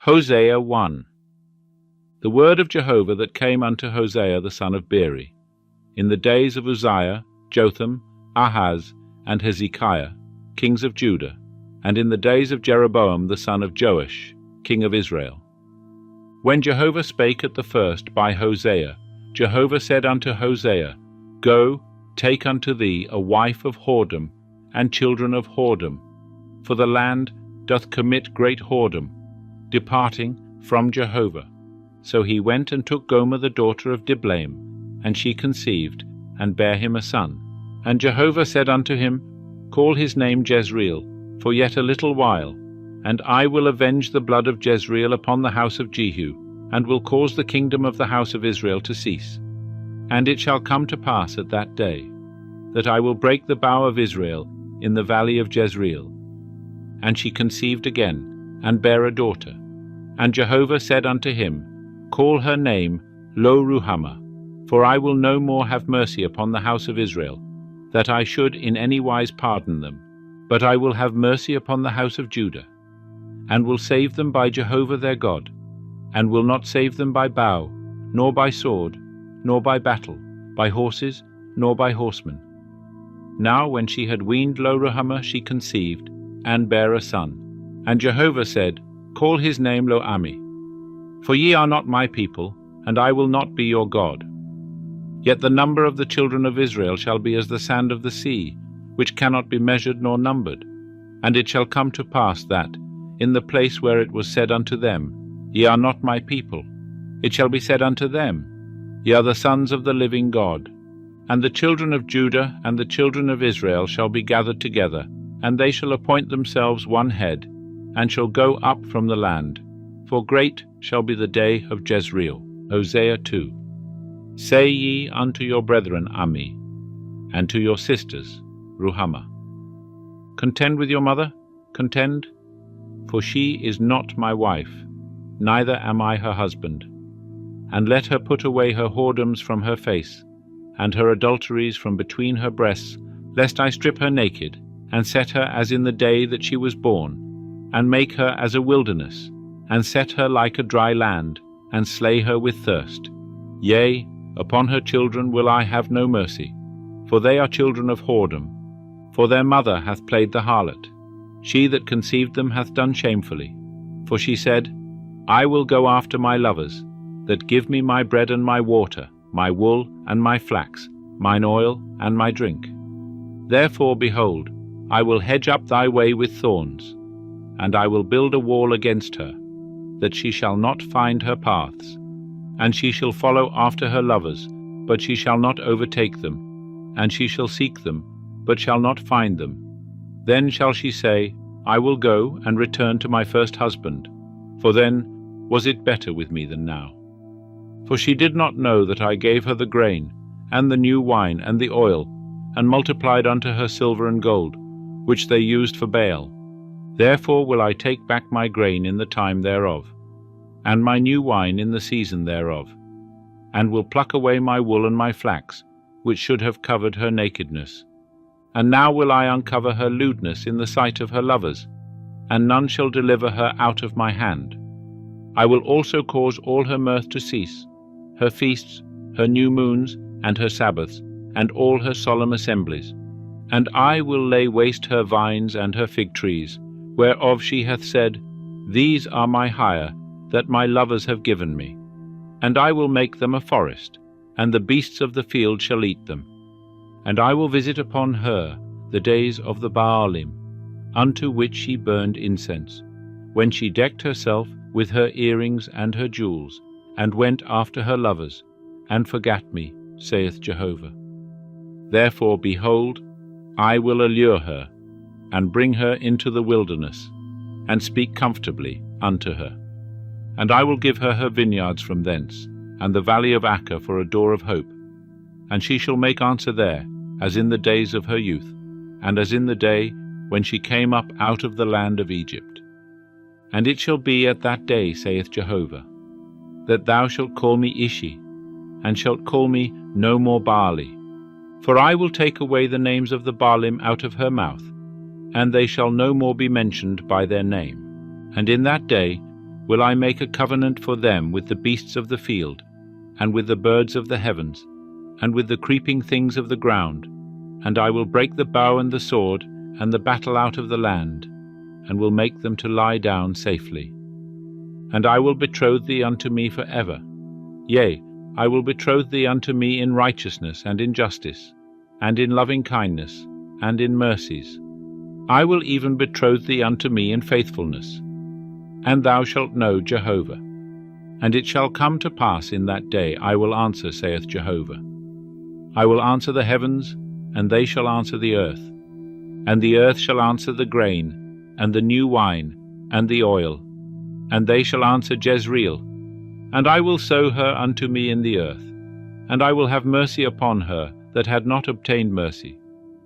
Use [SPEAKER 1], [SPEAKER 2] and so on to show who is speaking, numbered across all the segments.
[SPEAKER 1] Hosea 1. The word of Jehovah that came unto Hosea the son of Beeri, in the days of Uzziah, Jotham, Ahaz, and Hezekiah, kings of Judah, and in the days of Jeroboam the son of Joash, king of Israel. When Jehovah spake at the first by Hosea, Jehovah said unto Hosea, Go, take unto thee a wife of whoredom, and children of whoredom, for the land doth commit great whoredom, departing from Jehovah. So he went and took Gomer the daughter of Diblaim, and she conceived, and bare him a son. And Jehovah said unto him, Call his name Jezreel, for yet a little while, and I will avenge the blood of Jezreel upon the house of Jehu, and will cause the kingdom of the house of Israel to cease. And it shall come to pass at that day, that I will break the bow of Israel in the valley of Jezreel. And she conceived again, and bare a daughter. And Jehovah said unto him, Call her name Lo-ruhamah, for I will no more have mercy upon the house of Israel, that I should in any wise pardon them, but I will have mercy upon the house of Judah, and will save them by Jehovah their God, and will not save them by bow, nor by sword, nor by battle, by horses, nor by horsemen. Now when she had weaned Lo-ruhamah, she conceived, and bare a son. And Jehovah said, Call his name Lo-ammi, for ye are not my people, and I will not be your God. Yet the number of the children of Israel shall be as the sand of the sea, which cannot be measured nor numbered. And it shall come to pass that, in the place where it was said unto them, Ye are not my people, it shall be said unto them, Ye are the sons of the living God. And the children of Judah and the children of Israel shall be gathered together, and they shall appoint themselves one head, and shall go up from the land. For great shall be the day of Jezreel. Hosea 2. Say ye unto your brethren, Ammi, and to your sisters, Ruhamah, Contend with your mother, contend, for she is not my wife, neither am I her husband. And let her put away her whoredoms from her face, and her adulteries from between her breasts, lest I strip her naked, and set her as in the day that she was born, and make her as a wilderness, and set her like a dry land, and slay her with thirst. Yea, upon her children will I have no mercy, for they are children of whoredom. For their mother hath played the harlot. She that conceived them hath done shamefully. For she said, I will go after my lovers, that give me my bread and my water, my wool and my flax, mine oil and my drink. Therefore, behold, I will hedge up thy way with thorns, and I will build a wall against her, that she shall not find her paths. And she shall follow after her lovers, but she shall not overtake them. And she shall seek them, but shall not find them. Then shall she say, I will go and return to my first husband, for then was it better with me than now. For she did not know that I gave her the grain, and the new wine, and the oil, and multiplied unto her silver and gold, which they used for Baal. Therefore will I take back my grain in the time thereof, and my new wine in the season thereof, and will pluck away my wool and my flax, which should have covered her nakedness. And now will I uncover her lewdness in the sight of her lovers, and none shall deliver her out of my hand. I will also cause all her mirth to cease, her feasts, her new moons, and her Sabbaths, and all her solemn assemblies. And I will lay waste her vines and her fig trees, whereof she hath said, These are my hire, that my lovers have given me. And I will make them a forest, and the beasts of the field shall eat them. And I will visit upon her the days of the Baalim, unto which she burned incense, when she decked herself with her earrings and her jewels, and went after her lovers, and forgat me, saith Jehovah. Therefore, behold, I will allure her, and bring her into the wilderness, and speak comfortably unto her. And I will give her her vineyards from thence, and the valley of Acca for a door of hope. And she shall make answer there, as in the days of her youth, and as in the day when she came up out of the land of Egypt. And it shall be at that day, saith Jehovah, that thou shalt call me Ishi, and shalt call me no more Baali. For I will take away the names of the Baalim out of her mouth, and they shall no more be mentioned by their name. And in that day will I make a covenant for them with the beasts of the field, and with the birds of the heavens, and with the creeping things of the ground, and I will break the bow and the sword, and the battle out of the land, and will make them to lie down safely. And I will betroth thee unto me for ever. Yea, I will betroth thee unto me in righteousness and in justice, and in loving kindness, and in mercies. I will even betroth thee unto me in faithfulness. And thou shalt know Jehovah. And it shall come to pass in that day, I will answer, saith Jehovah. I will answer the heavens, and they shall answer the earth. And the earth shall answer the grain, and the new wine, and the oil. And they shall answer Jezreel. And I will sow her unto me in the earth. And I will have mercy upon her that had not obtained mercy.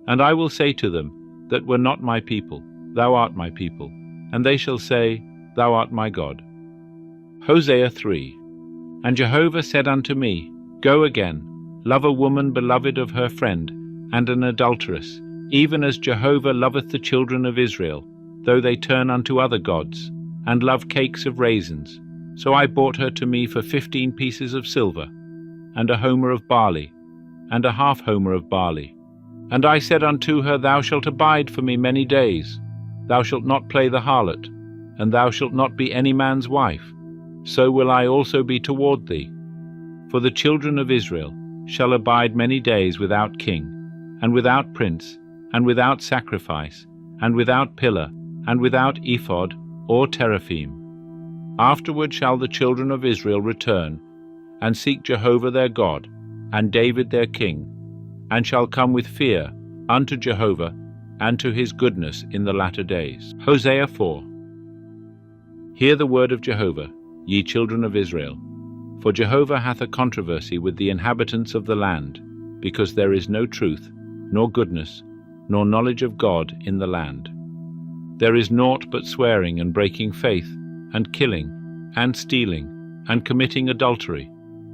[SPEAKER 1] And I will say to them that were not my people, Thou art my people. And they shall say, Thou art my God. Hosea 3. And Jehovah said unto me, Go again, love a woman beloved of her friend, and an adulteress, even as Jehovah loveth the children of Israel, though they turn unto other gods, and love cakes of raisins. So I bought her to me for 15 pieces of silver, and a homer of barley, and a half homer of barley. And I said unto her, Thou shalt abide for me many days. Thou shalt not play the harlot, and thou shalt not be any man's wife. So will I also be toward thee. For the children of Israel shall abide many days without king, and without prince, and without sacrifice, and without pillar, and without ephod or teraphim. Afterward shall the children of Israel return, and seek Jehovah their God, and David their king, and shall come with fear unto Jehovah, and to his goodness in the latter days. Hosea 4. Hear the word of Jehovah, ye children of Israel. For Jehovah hath a controversy with the inhabitants of the land, because there is no truth, nor goodness, nor knowledge of God in the land. There is naught but swearing and breaking faith, and killing, and stealing, and committing adultery.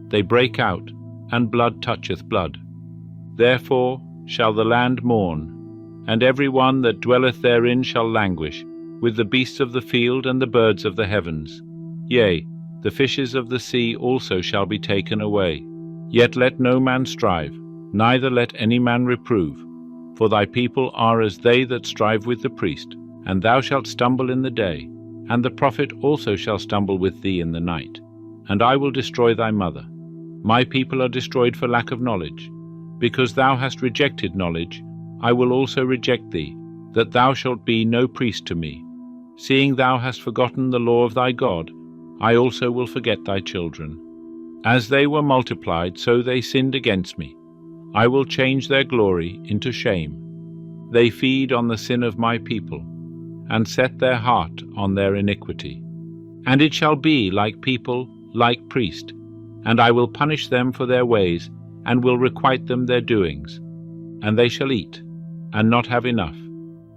[SPEAKER 1] They break out, and blood toucheth blood. Therefore shall the land mourn, and every one that dwelleth therein shall languish, with the beasts of the field and the birds of the heavens. Yea, the fishes of the sea also shall be taken away. Yet let no man strive, neither let any man reprove. For thy people are as they that strive with the priest, and thou shalt stumble in the day, and the prophet also shall stumble with thee in the night. And I will destroy thy mother. My people are destroyed for lack of knowledge. Because thou hast rejected knowledge, I will also reject thee, that thou shalt be no priest to me. Seeing thou hast forgotten the law of thy God, I also will forget thy children. As they were multiplied, so they sinned against me. I will change their glory into shame. They feed on the sin of my people, and set their heart on their iniquity. And it shall be like people, like priest, and I will punish them for their ways, and will requite them their doings. And they shall eat, and not have enough.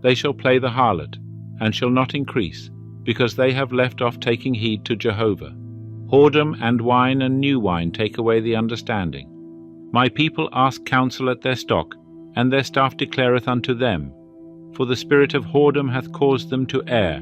[SPEAKER 1] They shall play the harlot, and shall not increase, because they have left off taking heed to Jehovah. Whoredom and wine and new wine take away the understanding. My people ask counsel at their stock, and their staff declareth unto them. For the spirit of whoredom hath caused them to err,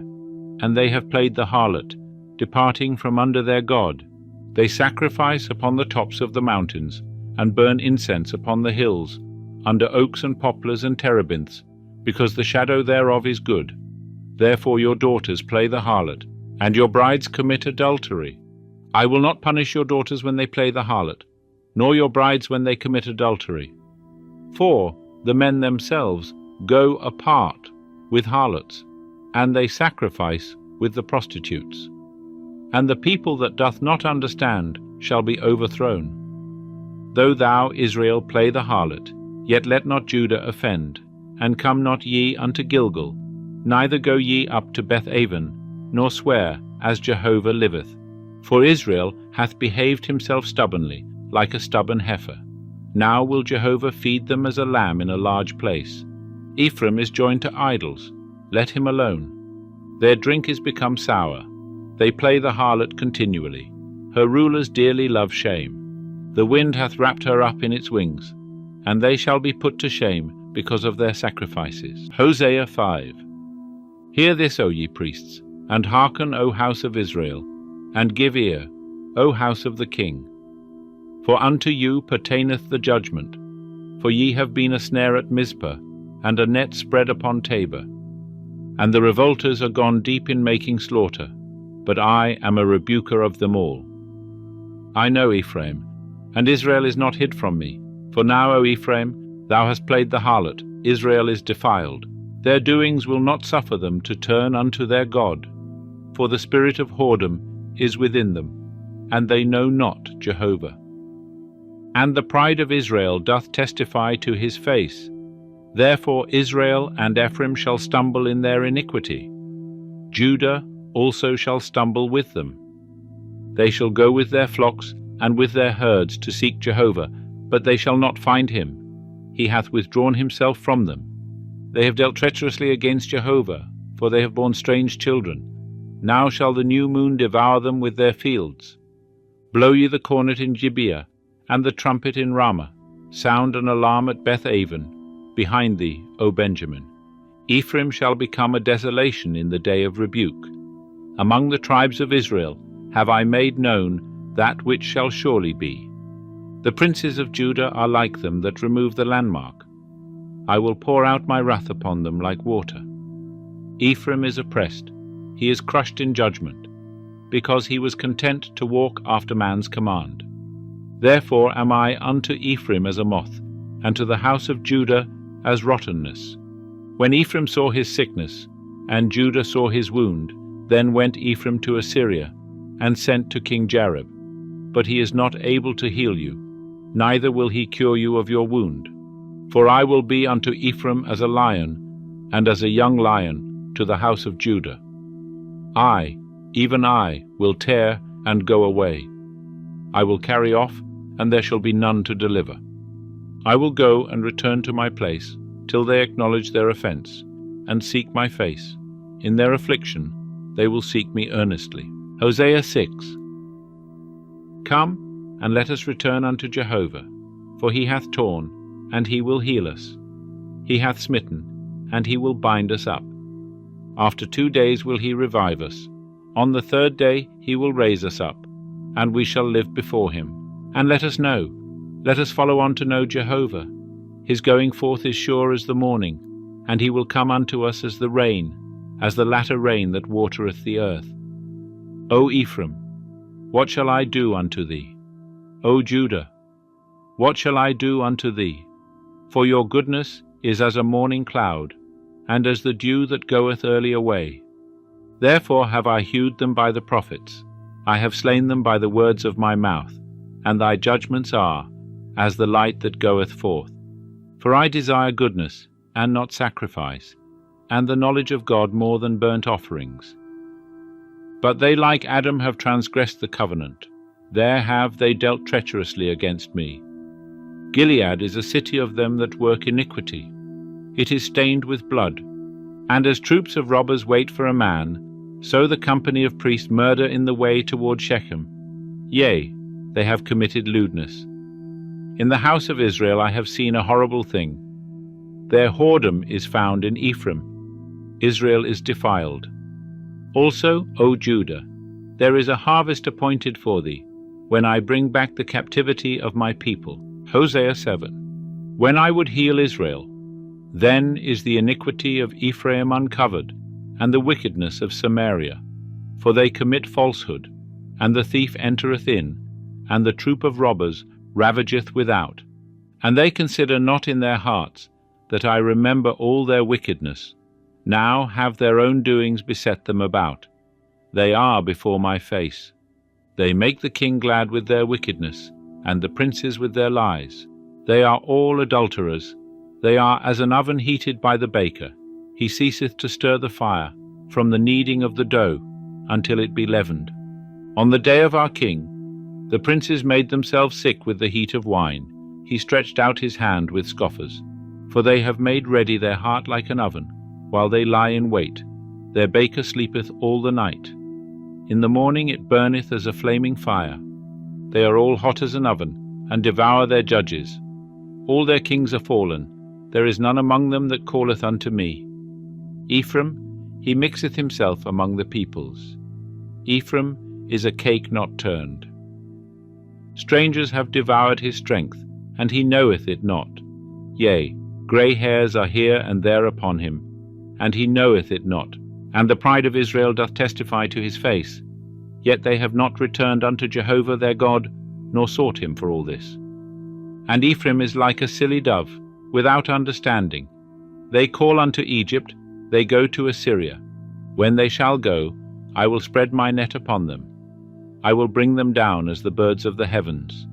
[SPEAKER 1] and they have played the harlot, departing from under their God. They sacrifice upon the tops of the mountains, and burn incense upon the hills, under oaks and poplars and terebinths, because the shadow thereof is good. Therefore your daughters play the harlot, and your brides commit adultery. I will not punish your daughters when they play the harlot, nor your brides when they commit adultery. For the men themselves go apart with harlots, and they sacrifice with the prostitutes. And the people that doth not understand shall be overthrown. Though thou, Israel, play the harlot, yet let not Judah offend, and come not ye unto Gilgal, neither go ye up to Beth-aven, nor swear, as Jehovah liveth. For Israel hath behaved himself stubbornly, like a stubborn heifer. Now will Jehovah feed them as a lamb in a large place. Ephraim is joined to idols, let him alone. Their drink is become sour. They play the harlot continually. Her rulers dearly love shame. The wind hath wrapped her up in its wings, and they shall be put to shame because of their sacrifices. Hosea 5. Hear this, O ye priests, and hearken, O house of Israel. and give ear, O house of the king. For unto you pertaineth the judgment, for ye have been a snare at Mizpah, and a net spread upon Tabor. And the revolters are gone deep in making slaughter, but I am a rebuker of them all. I know Ephraim, and Israel is not hid from me. For now, O Ephraim, thou hast played the harlot, Israel is defiled. Their doings will not suffer them to turn unto their God, for the spirit of whoredom is within them, and they know not Jehovah. And the pride of Israel doth testify to his face. Therefore Israel and Ephraim shall stumble in their iniquity. Judah also shall stumble with them. They shall go with their flocks and with their herds to seek Jehovah, but they shall not find him. He hath withdrawn himself from them. They have dealt treacherously against Jehovah, for they have borne strange children. Now shall the new moon devour them with their fields. Blow ye the cornet in Gibeah, and the trumpet in Ramah. Sound an alarm at Beth-aven, behind thee, O Benjamin. Ephraim shall become a desolation in the day of rebuke. Among the tribes of Israel have I made known that which shall surely be. The princes of Judah are like them that remove the landmark. I will pour out my wrath upon them like water. Ephraim is oppressed, he is crushed in judgment, because he was content to walk after man's command. Therefore am I unto Ephraim as a moth, and to the house of Judah as rottenness. When Ephraim saw his sickness, and Judah saw his wound, then went Ephraim to Assyria, and sent to King Jareb. But he is not able to heal you, neither will he cure you of your wound. For I will be unto Ephraim as a lion, and as a young lion to the house of Judah. I, even I, will tear and go away. I will carry off, and there shall be none to deliver. I will go and return to my place, till they acknowledge their offense, and seek my face. In their affliction they will seek me earnestly. Hosea 6. Come, and let us return unto Jehovah, for he hath torn, and he will heal us. He hath smitten, and he will bind us up. After 2 days will he revive us. On the 3rd day he will raise us up, and we shall live before him. And let us know, let us follow on to know Jehovah. His going forth is sure as the morning, and he will come unto us as the rain, as the latter rain that watereth the earth. O Ephraim, what shall I do unto thee? O Judah, what shall I do unto thee? For your goodness is as a morning cloud, and as the dew that goeth early away. Therefore have I hewed them by the prophets, I have slain them by the words of my mouth, and thy judgments are as the light that goeth forth. For I desire goodness, and not sacrifice, and the knowledge of God more than burnt offerings. But they like Adam have transgressed the covenant, there have they dealt treacherously against me. Gilead is a city of them that work iniquity. It is stained with blood. And as troops of robbers wait for a man, so the company of priests murder in the way toward Shechem. Yea, they have committed lewdness. In the house of Israel I have seen a horrible thing. Their whoredom is found in Ephraim. Israel is defiled. Also, O Judah, there is a harvest appointed for thee, when I bring back the captivity of my people. Hosea 7. When I would heal Israel, then is the iniquity of Ephraim uncovered, and the wickedness of Samaria. For they commit falsehood, and the thief entereth in, and the troop of robbers ravageth without. And they consider not in their hearts that I remember all their wickedness. Now have their own doings beset them about. They are before my face. They make the king glad with their wickedness, and the princes with their lies. They are all adulterers. They are as an oven heated by the baker. He ceaseth to stir the fire, from the kneading of the dough, until it be leavened. On the day of our king, the princes made themselves sick with the heat of wine. He stretched out his hand with scoffers. For they have made ready their heart like an oven, while they lie in wait. Their baker sleepeth all the night. In the morning it burneth as a flaming fire. They are all hot as an oven, and devour their judges. All their kings are fallen. There is none among them that calleth unto me. Ephraim, he mixeth himself among the peoples. Ephraim is a cake not turned. Strangers have devoured his strength, and he knoweth it not. Yea, grey hairs are here and there upon him, and he knoweth it not. And the pride of Israel doth testify to his face. Yet they have not returned unto Jehovah their God, nor sought him for all this. And Ephraim is like a silly dove, without understanding. They call unto Egypt, they go to Assyria. When they shall go, I will spread my net upon them. I will bring them down as the birds of the heavens.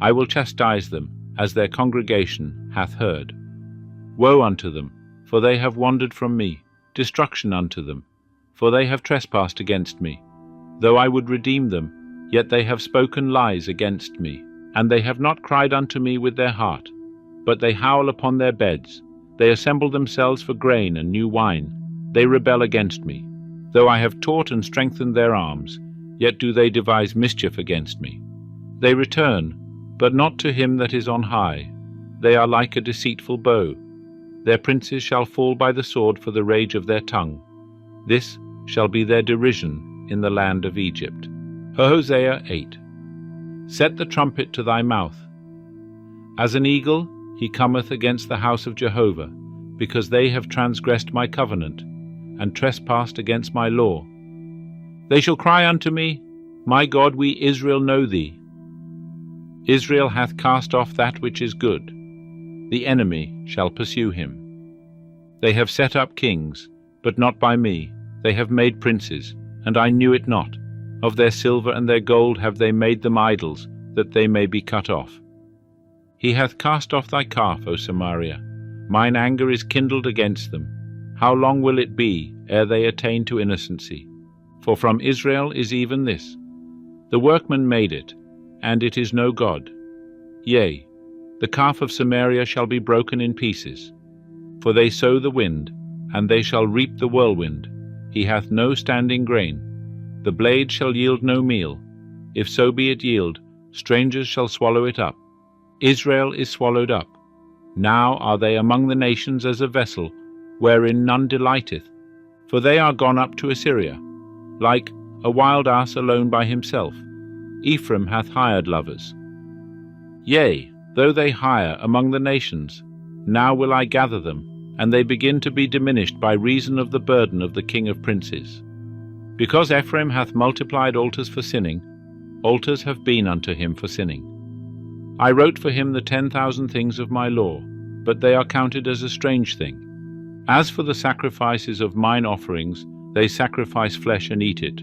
[SPEAKER 1] I will chastise them, as their congregation hath heard. Woe unto them, for they have wandered from me. Destruction unto them, for they have trespassed against me. Though I would redeem them, yet they have spoken lies against me. And they have not cried unto me with their heart, but they howl upon their beds. They assemble themselves for grain and new wine. They rebel against me. Though I have taught and strengthened their arms, yet do they devise mischief against me. They return, but not to him that is on high. They are like a deceitful bow. Their princes shall fall by the sword for the rage of their tongue. This shall be their derision in the land of Egypt. Hosea 8. Set the trumpet to thy mouth. As an eagle he cometh against the house of Jehovah, because they have transgressed my covenant, and trespassed against my law. They shall cry unto me, My God, we Israel know thee. Israel hath cast off that which is good. The enemy shall pursue him. They have set up kings, but not by me. They have made princes, and I knew it not. Of their silver and their gold have they made them idols, that they may be cut off. He hath cast off thy calf, O Samaria. Mine anger is kindled against them. How long will it be ere they attain to innocency? For from Israel is even this. The workman made it, and it is no God. Yea, the calf of Samaria shall be broken in pieces. For they sow the wind, and they shall reap the whirlwind. He hath no standing grain. The blade shall yield no meal. If so be it yield, strangers shall swallow it up. Israel is swallowed up. Now are they among the nations as a vessel, wherein none delighteth. For they are gone up to Assyria, like a wild ass alone by himself. Ephraim hath hired lovers. Yea, though they hire among the nations, now will I gather them, and they begin to be diminished by reason of the burden of the king of princes. Because Ephraim hath multiplied altars for sinning, altars have been unto him for sinning. I wrote for him the 10,000 things of my law, but they are counted as a strange thing. As for the sacrifices of mine offerings, they sacrifice flesh and eat it.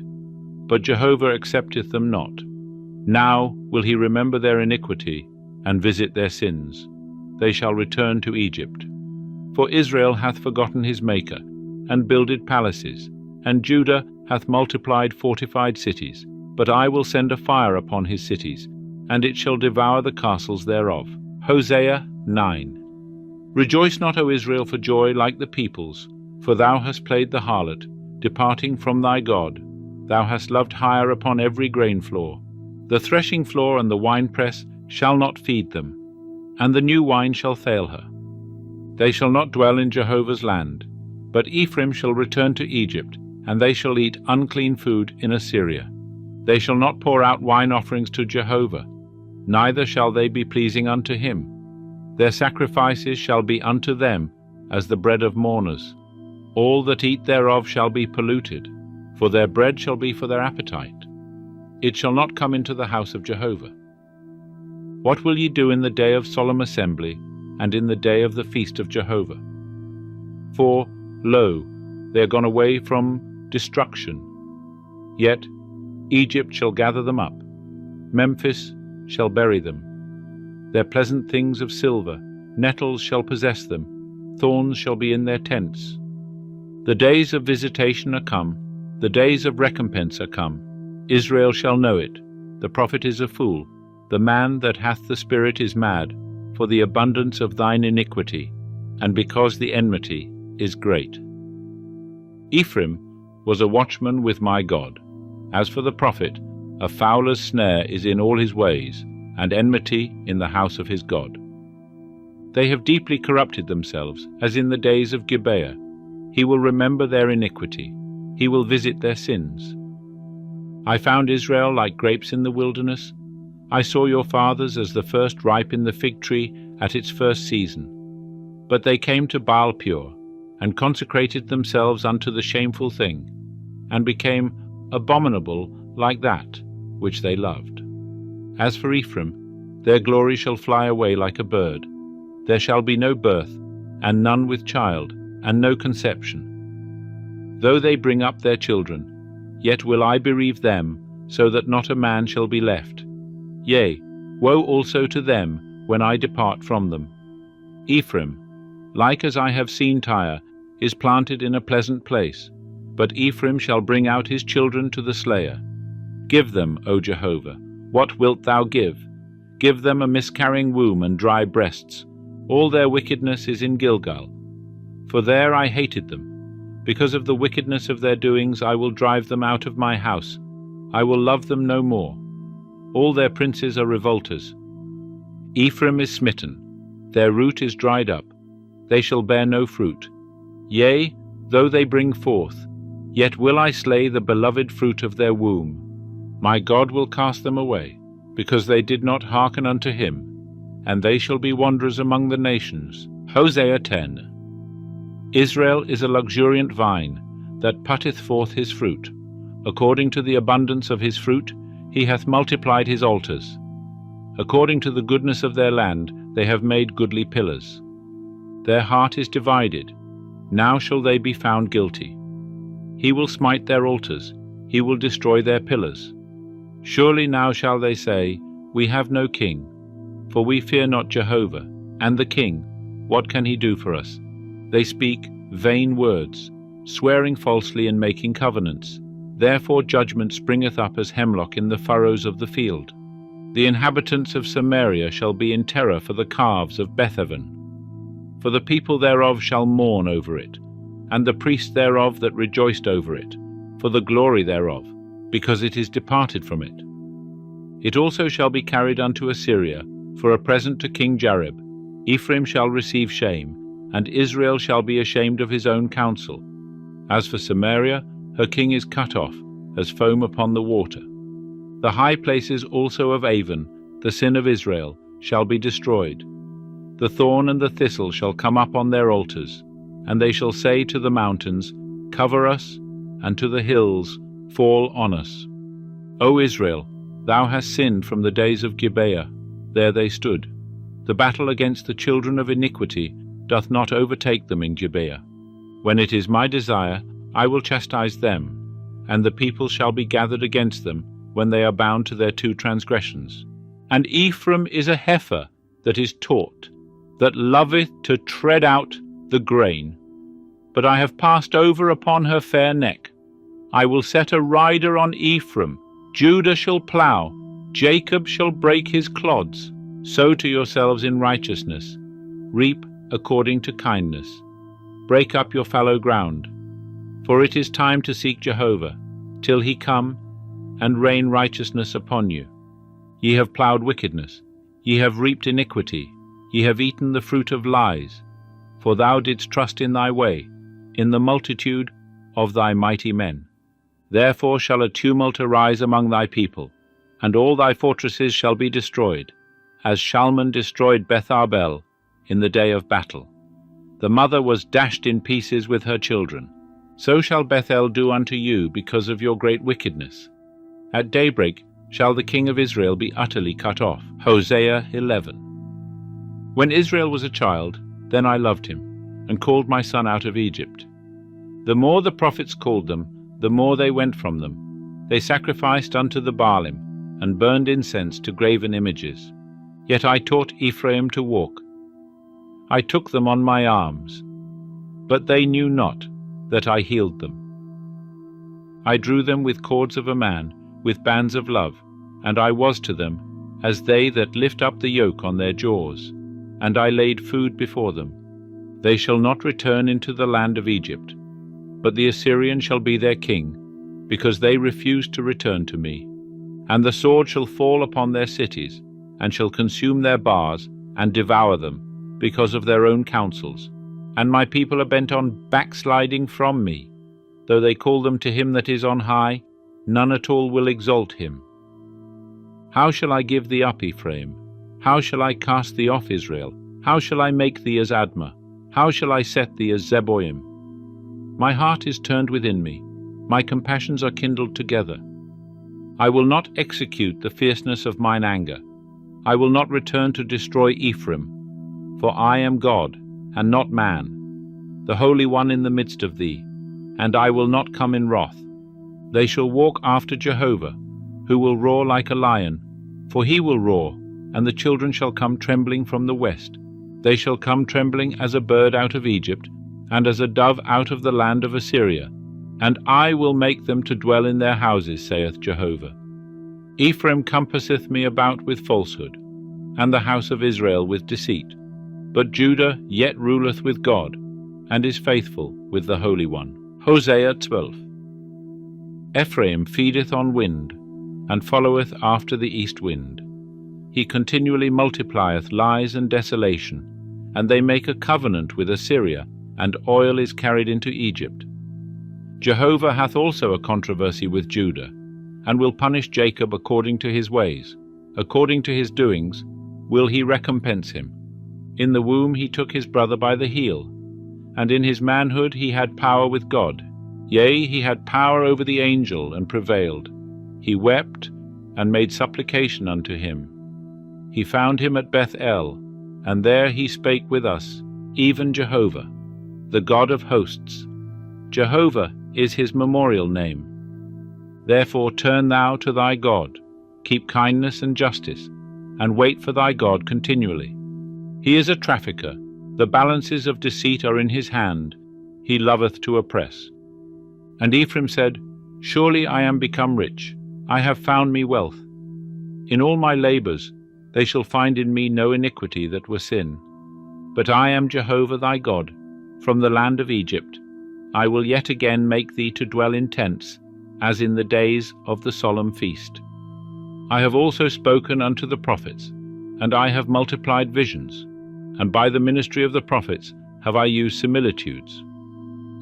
[SPEAKER 1] But Jehovah accepteth them not. Now will he remember their iniquity, and visit their sins. They shall return to Egypt. For Israel hath forgotten his Maker, and builded palaces, and Judah hath multiplied fortified cities. But I will send a fire upon his cities, and it shall devour the castles thereof. Hosea 9. Rejoice not, O Israel, for joy like the peoples, for thou hast played the harlot, departing from thy God. Thou hast loved hire upon every grain floor. The threshing floor and the winepress shall not feed them, and the new wine shall fail her. They shall not dwell in Jehovah's land, but Ephraim shall return to Egypt, and they shall eat unclean food in Assyria. They shall not pour out wine offerings to Jehovah, neither shall they be pleasing unto him. Their sacrifices shall be unto them as the bread of mourners. All that eat thereof shall be polluted, for their bread shall be for their appetite. It shall not come into the house of Jehovah. What will ye do in the day of solemn assembly, and in the day of the feast of Jehovah? For, lo, they are gone away from destruction. Yet Egypt shall gather them up, Memphis shall bury them. Their pleasant things of silver, nettles shall possess them, thorns shall be in their tents. The days of visitation are come, the days of recompense are come. Israel shall know it. The prophet is a fool, the man that hath the spirit is mad, for the abundance of thine iniquity, and because the enmity is great. Ephraim was a watchman with my God. As for the prophet, a fowler's snare is in all his ways, and enmity in the house of his God. They have deeply corrupted themselves, as in the days of Gibeah. He will remember their iniquity. He will visit their sins. I found Israel like grapes in the wilderness. I saw your fathers as the first ripe in the fig tree at its first season. But they came to Baal-peor, and consecrated themselves unto the shameful thing, and became abominable like that which they loved. As for Ephraim, their glory shall fly away like a bird. There shall be no birth, and none with child, and no conception. Though they bring up their children, yet will I bereave them, so that not a man shall be left. Yea, woe also to them when I depart from them. Ephraim, like as I have seen Tyre, is planted in a pleasant place, but Ephraim shall bring out his children to the slayer. Give them, O Jehovah, what wilt thou give? Give them a miscarrying womb and dry breasts. All their wickedness is in Gilgal. For there I hated them. Because of the wickedness of their doings I will drive them out of my house. I will love them no more. All their princes are revolters. Ephraim is smitten. Their root is dried up. They shall bear no fruit. Yea, though they bring forth, yet will I slay the beloved fruit of their womb. My God will cast them away, because they did not hearken unto him, and they shall be wanderers among the nations. Hosea 10. Israel is a luxuriant vine, that putteth forth his fruit. According to the abundance of his fruit, he hath multiplied his altars. According to the goodness of their land, they have made goodly pillars. Their heart is divided. Now shall they be found guilty. He will smite their altars. He will destroy their pillars. Surely now shall they say, We have no king, for we fear not Jehovah. And the king, what can he do for us? They speak vain words, swearing falsely and making covenants. Therefore judgment springeth up as hemlock in the furrows of the field. The inhabitants of Samaria shall be in terror for the calves of Bethaven. For the people thereof shall mourn over it, and the priests thereof that rejoiced over it, for the glory thereof, because it is departed from it. It also shall be carried unto Assyria, for a present to King Jareb. Ephraim shall receive shame, and Israel shall be ashamed of his own counsel. As for Samaria, her king is cut off, as foam upon the water. The high places also of Avon, the sin of Israel, shall be destroyed. The thorn and the thistle shall come up on their altars, and they shall say to the mountains, Cover us, and to the hills, Fall on us. O Israel, thou hast sinned from the days of Gibeah. There they stood. The battle against the children of iniquity doth not overtake them in Gibeah. When it is my desire, I will chastise them, and the people shall be gathered against them when they are bound to their two transgressions. And Ephraim is a heifer that is taught, that loveth to tread out the grain. But I have passed over upon her fair neck. I will set a rider on Ephraim. Judah shall plough, Jacob shall break his clods. Sow to yourselves in righteousness. Reap according to kindness. Break up your fallow ground. For it is time to seek Jehovah, till he come and rain righteousness upon you. Ye have ploughed wickedness, ye have reaped iniquity, ye have eaten the fruit of lies. For thou didst trust in thy way, in the multitude of thy mighty men. Therefore shall a tumult arise among thy people, and all thy fortresses shall be destroyed, as Shalman destroyed Beth-arbel in the day of battle. The mother was dashed in pieces with her children. So shall Bethel do unto you because of your great wickedness. At daybreak shall the king of Israel be utterly cut off. Hosea 11. When Israel was a child, then I loved him, and called my son out of Egypt. The more the prophets called them, the more they went from them. They sacrificed unto the Baalim, and burned incense to graven images. Yet I taught Ephraim to walk. I took them on my arms, but they knew not that I healed them. I drew them with cords of a man, with bands of love, and I was to them as they that lift up the yoke on their jaws, and I laid food before them. They shall not return into the land of Egypt, but the Assyrian shall be their king, because they refused to return to me. And the sword shall fall upon their cities, and shall consume their bars, and devour them, because of their own counsels. And my people are bent on backsliding from me. Though they call them to him that is on high, none at all will exalt him. How shall I give thee up, Ephraim? How shall I cast thee off, Israel? How shall I make thee as Admah? How shall I set thee as Zeboim? My heart is turned within me, my compassions are kindled together. I will not execute the fierceness of mine anger. I will not return to destroy Ephraim, for I am God, and not man, the Holy One in the midst of thee, and I will not come in wrath. They shall walk after Jehovah, who will roar like a lion, for he will roar, and the children shall come trembling from the west. They shall come trembling as a bird out of Egypt, and as a dove out of the land of Assyria, and I will make them to dwell in their houses, saith Jehovah. Ephraim compasseth me about with falsehood, and the house of Israel with deceit. But Judah yet ruleth with God, and is faithful with the Holy One. Hosea 12. Ephraim feedeth on wind, and followeth after the east wind. He continually multiplieth lies and desolation, and they make a covenant with Assyria, and oil is carried into Egypt. Jehovah hath also a controversy with Judah, and will punish Jacob according to his ways. According to his doings will he recompense him. In the womb he took his brother by the heel, and in his manhood he had power with God. Yea, he had power over the angel, and prevailed. He wept, and made supplication unto him. He found him at Beth-el, and there he spake with us, even Jehovah, the God of hosts. Jehovah is his memorial name. Therefore turn thou to thy God, keep kindness and justice, and wait for thy God continually. He is a trafficker, the balances of deceit are in his hand, he loveth to oppress. And Ephraim said, Surely I am become rich, I have found me wealth. In all my labours they shall find in me no iniquity that were sin. But I am Jehovah thy God, from the land of Egypt. I will yet again make thee to dwell in tents, as in the days of the solemn feast. I have also spoken unto the prophets, and I have multiplied visions, and by the ministry of the prophets have I used similitudes.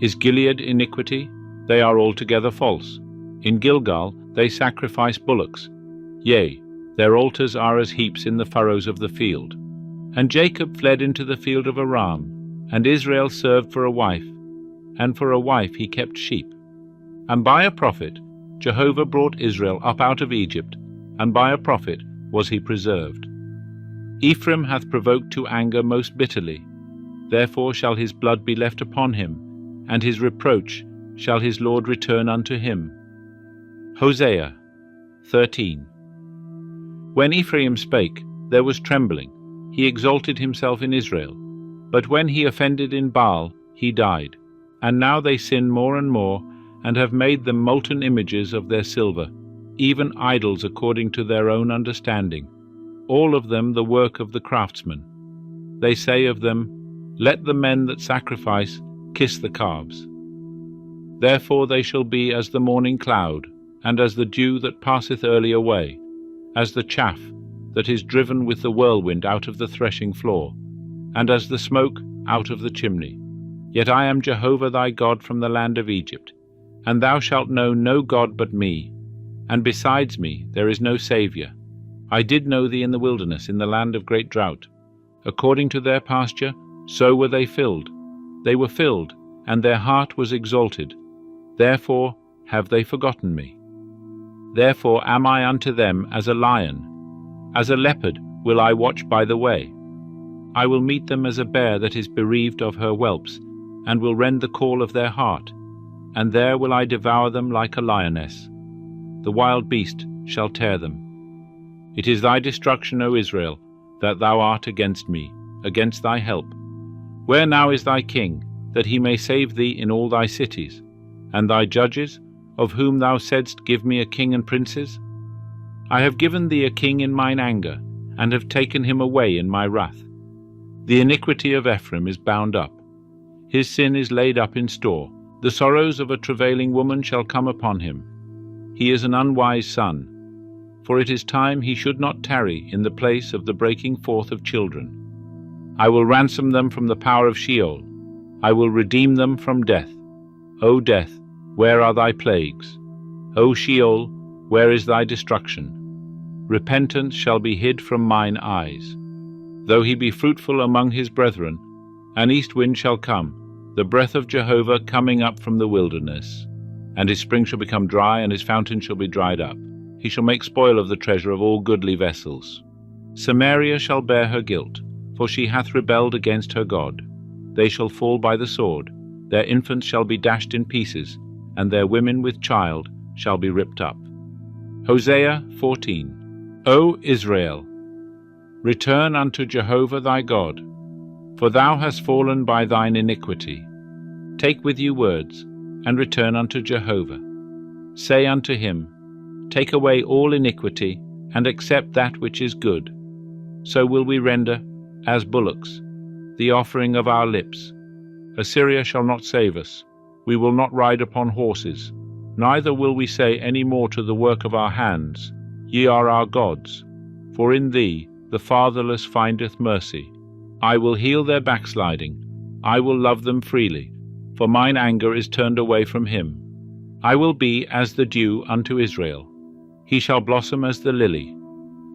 [SPEAKER 1] Is Gilead iniquity? They are altogether false. In Gilgal they sacrifice bullocks. Yea, their altars are as heaps in the furrows of the field. And Jacob fled into the field of Aram, and Israel served for a wife, and for a wife he kept sheep. And by a prophet Jehovah brought Israel up out of Egypt, and by a prophet was he preserved. Ephraim hath provoked to anger most bitterly. Therefore shall his blood be left upon him, and his reproach shall his Lord return unto him. Hosea 13. When Ephraim spake, there was trembling. He exalted himself in Israel. But when he offended in Baal, he died. And now they sin more and more, and have made them molten images of their silver, even idols according to their own understanding, all of them the work of the craftsman. They say of them, Let the men that sacrifice kiss the calves. Therefore they shall be as the morning cloud, and as the dew that passeth early away, as the chaff that is driven with the whirlwind out of the threshing floor, and as the smoke out of the chimney. Yet I am Jehovah thy God from the land of Egypt, and thou shalt know no God but me, and besides me there is no Saviour. I did know thee in the wilderness, in the land of great drought. According to their pasture, so were they filled. They were filled, and their heart was exalted. Therefore have they forgotten me. Therefore am I unto them as a lion. As a leopard will I watch by the way. I will meet them as a bear that is bereaved of her whelps, and will rend the call of their heart. And there will I devour them like a lioness. The wild beast shall tear them. It is thy destruction, O Israel, that thou art against me, against thy help. Where now is thy king, that he may save thee in all thy cities? And thy judges, of whom thou saidst, Give me a king and princes? I have given thee a king in mine anger, and have taken him away in my wrath. The iniquity of Ephraim is bound up. His sin is laid up in store. The sorrows of a travailing woman shall come upon him. He is an unwise son, for it is time he should not tarry in the place of the breaking forth of children. I will ransom them from the power of Sheol. I will redeem them from death. O death, where are thy plagues? O Sheol, where is thy destruction? Repentance shall be hid from mine eyes. Though he be fruitful among his brethren, an east wind shall come, the breath of Jehovah coming up from the wilderness. And his spring shall become dry, and his fountain shall be dried up. He shall make spoil of the treasure of all goodly vessels. Samaria shall bear her guilt, for she hath rebelled against her God. They shall fall by the sword, their infants shall be dashed in pieces, and their women with child shall be ripped up. Hosea 14. O Israel, return unto Jehovah thy God, for thou hast fallen by thine iniquity. Take with you words, and return unto Jehovah. Say unto him, Take away all iniquity, and accept that which is good. So will we render, as bullocks, the offering of our lips. Assyria shall not save us. We will not ride upon horses, neither will we say any more to the work of our hands, Ye are our gods. For in thee the fatherless findeth mercy. I will heal their backsliding. I will love them freely, for mine anger is turned away from him. I will be as the dew unto Israel. He shall blossom as the lily,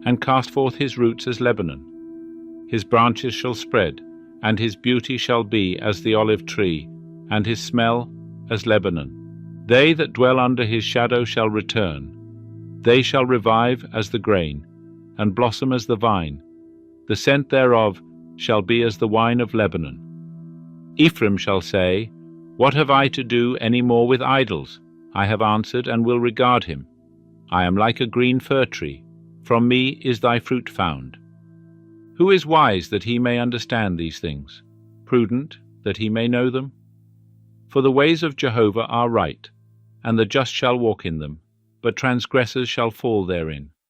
[SPEAKER 1] and cast forth his roots as Lebanon. His branches shall spread, and his beauty shall be as the olive tree, and his smell as Lebanon. They that dwell under his shadow shall return. They shall revive as the grain, and blossom as the vine. The scent thereof shall be as the wine of Lebanon. Ephraim shall say, What have I to do any more with idols? I have answered, and will regard him. I am like a green fir tree. From me is thy fruit found. Who is wise that he may understand these things? Prudent that he may know them? For the ways of Jehovah are right, and the just shall walk in them, but transgressors shall fall therein.